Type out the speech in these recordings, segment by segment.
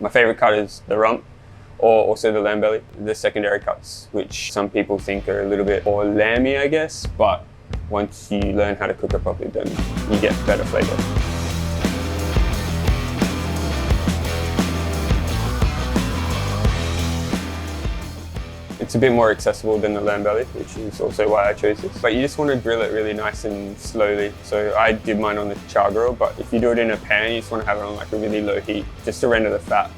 My favourite cut is the rump, or also the lamb belly, the secondary cuts, which some people think are a little bit more lamby, I guess, but once you learn how to cook it properly, then you get better flavour. It's a bit more accessible than the lamb belly, which is also why I chose this. But you just want to grill it really nice and slowly. So I did mine on the char grill, but if you do it in a pan, you just want to have it on like a really low heat, just to render the fat.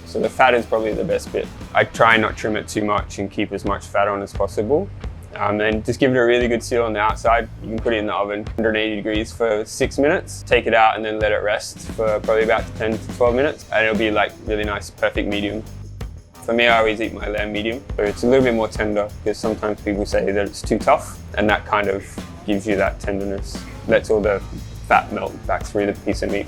So the fat is probably the best bit. I try not trim it too much and keep as much fat on as possible. And just give it a really good seal on the outside. You can put it in the oven, 180 degrees for 6 minutes. Take it out and then let it rest for probably about 10 to 12 minutes. And it'll be like really nice, perfect medium. For me, I always eat my lamb medium. So it's a little bit more tender because sometimes people say that it's too tough, and that kind of gives you that tenderness. Lets all the fat melt back through the piece of meat.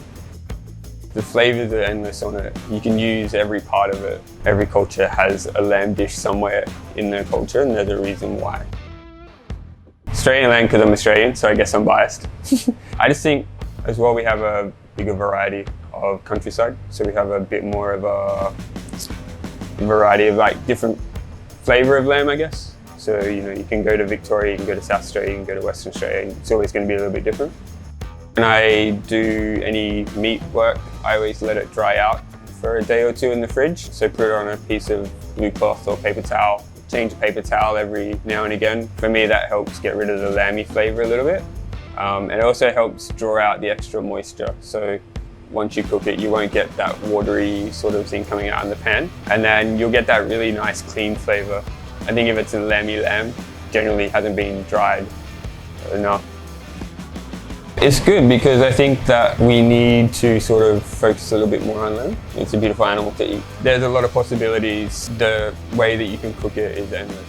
The flavours are endless on it. You can use every part of it. Every culture has a lamb dish somewhere in their culture, and there's a reason why. Australian lamb because I'm Australian, so I guess I'm biased. I just think as well we have a bigger variety of countryside, so we have a bit more of a variety of like different flavour of lamb, I guess. So you can go to Victoria, you can go to South Australia, you can go to Western Australia. It's always going to be a little bit different. When I do any meat work, I always let it dry out for a day or two in the fridge. So put it on a piece of blue cloth or paper towel. Change the paper towel every now and again. For me, that helps get rid of the lamby flavour a little bit. And it also helps draw out the extra moisture. So once you cook it, you won't get that watery sort of thing coming out in the pan. And then you'll get that really nice clean flavour. I think if it's a lamby lamb, generally hasn't been dried enough. It's good because I think that we need to sort of focus a little bit more on lamb. It's a beautiful animal to eat. There's a lot of possibilities. The way that you can cook it is endless.